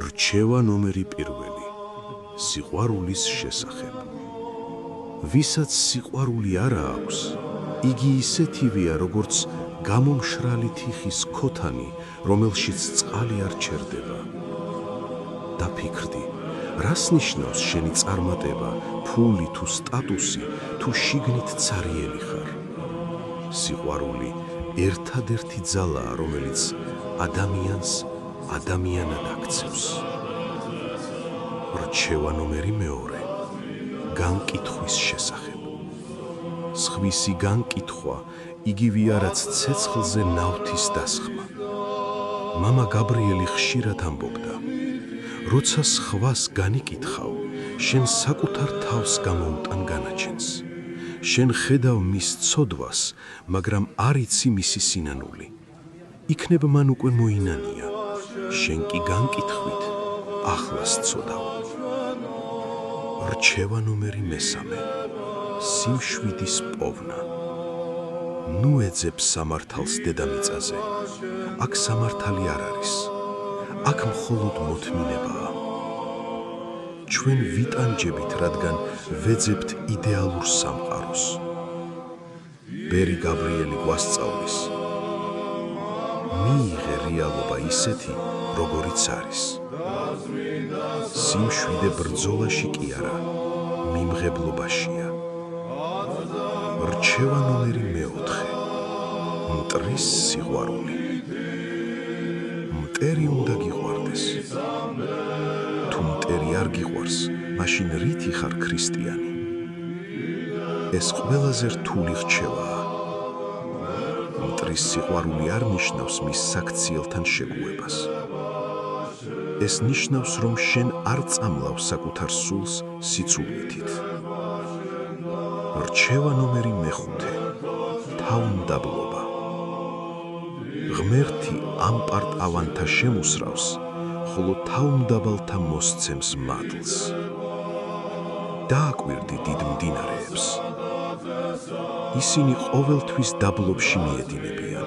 რჩევა ნომერი პირველი. სიყვარულის შესახებ. ვისაც სიყვარული არა აქვს, იგი ისეთივეა, როგორც გამომშრალი თიხის ქოთანი, რომელშიც წყალი არ ჩერდება. დაფიქრდი, რას ნიშნავს შენი წარმატება, ფული თუ სტატუსი, თუ შიგნით ცარიელი ხარ? სიყვარული ერთადერთი ძალაა, რომელიც ადამიანს ადამიანად აქცევს. რჩევა ნომერი მეორე. განკითხვის შესახებ. სხვისი განკითხვა იგივეა, რაც ცეცხლზე ნავთის დასხმა. მამა გაბრიელი ხშირად ამბობდა, როცა სხვას განიკითხავ, შენ საკუთარ თავს გამოუტან განაჩენს. შენ ხედავ მის ცოდვას, მაგრამ არ იცი მისი სინანული. იქნებ მან უკვე მოინანია, შენ კი განკითხვით ახლას ცოდავ. რჩევა ნომერი მესამე. სიმშვიდის პოვნა. ნუ ეძებ სამართალს დედამიწაზე. აქ სამართალი არ არის. აქ მხოლოდ მოთმინებაა. ჩვენ ვიტანჯებით, რადგან ვეძებთ იდეალურ სამყაროს. ბერი გაბრიელი გვასწავლის. მიიღე რეალობა ისეთი, როგორიც არის. სიმშვიდე ბრძოლაში კი არა, მიმღებლობაშია. რჩევა ნომერი მეოთხე. მტრის სიყვარული. მტერი უნდა გიყვარდეს. თუ მტერი არ გიყვარს, მაშინ რითი ხარ ქრისტიანი? ეს ყველაზე რთული რჩევაა. მტრის სიყვარული არ ნიშნავს მის საქციელთან შეგუებას. ეს ნიშნავს, რომ შენ არ წამლავ საკუთარ სულს სიცულითით. რჩევა ნომერი მეხუთე. თავმდაბლობა. ღმერთი ამ პარტავანთა შემოსრავს, ხოლო თავმდაბალთა მოსცემს მადლს. დააკვირდი დიდ მდინარეებს. ისინი ყოველთვის დაბლობში მიედინებიან.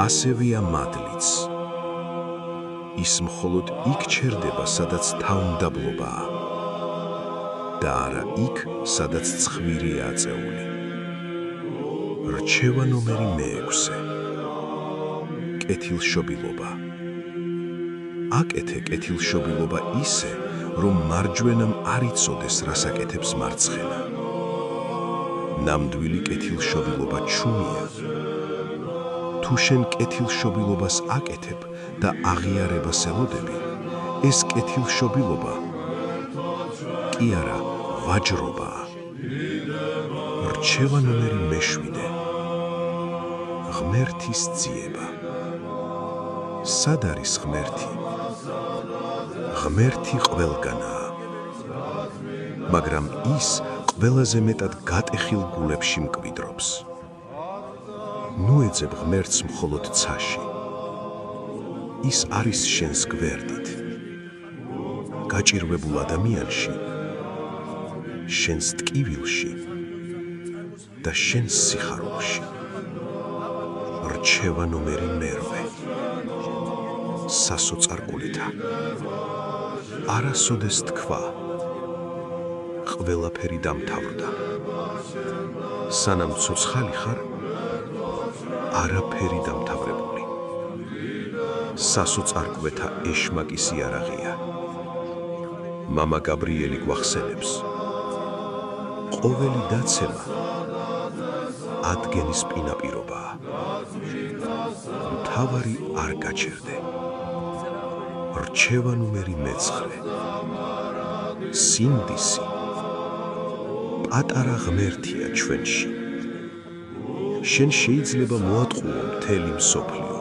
ასევეა მადლიც. ის მხოლოდ იქ ჩერდება, სადაც თავმდაბლობაა და არა იქ, სადაც ცხვირია აწეული. რჩევა ნომერი მეექვსე. კეთილშობილობა. აკეთე კეთილშობილობა ისე, რომ მარჯვენამ არ იცოდეს, რას აკეთებს მარცხენა. ნამდვილი კეთილშობილობა ჩუმია. თუ შენ კეთილშობილობას აკეთებ და აღიარებას ელოდები, ეს კეთილშობილობა კი არა, ვაჯრობაა. რჩევა ნომერი მეშვიდე. ღმერთის ძიება. სად არის ღმერთი? ღმერთი ყველგანაა, მაგრამ ის ყველაზე მეტად გატეხილ გულებში მკვიდრობს. ნუ ეძებ ღმერთს მხოლოდ ცაში. ის არის შენს გვერდით, გაჭირვებულ ადამიანში, შენს ტკივილში და შენს სიხარულში. რჩევა ნომერი მერვე. სასოწარკულითა. არასოდეს თქვა, ყველაფერი დამთავრდა. სანამ ცოცხალი ხარ, არაფერი დამთავრებული. სასოწარკვეთა ეშმაკის იარაღია. მამა გაბრიელი გვახსენებს, ყოველი დაცემა ადგენის პინაპირობაა. მთავარი არ გაჩერდე. რჩევა ნომერი მეცხრე. სინდისი. პატარა ღმერთია ჩვენში. შენ შეიძლება მოატყუო მთელი მსოფლიო,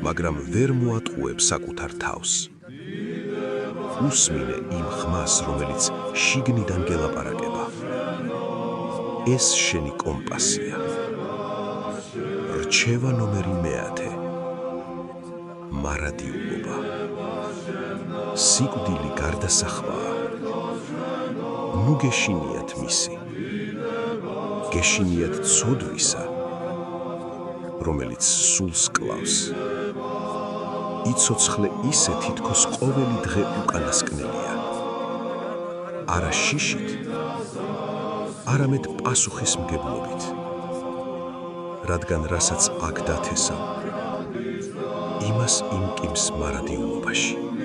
მაგრამ ვერ მოატყუებ საკუთარ თავს. უსმინე იმ ხმას, რომელიც შიგნიდან გელაპარაკება. ეს შენი კომპასია. რჩევა ნომერი მეათე. მარადიულობა. სიკვდილი გარდასახვაა. ნუ გეშინიათ მისი. გეშინიათ ცოდვისა, რომელიც სულს კლავს. იცოცხლე ისე თითქოს ყოველი დღე უკანასკნელია. არა შიშით, არამედ პასუხისმგებლობით. რადგან რასაც აქ დათესავ, იმას იმკიმს მარადიულობაში.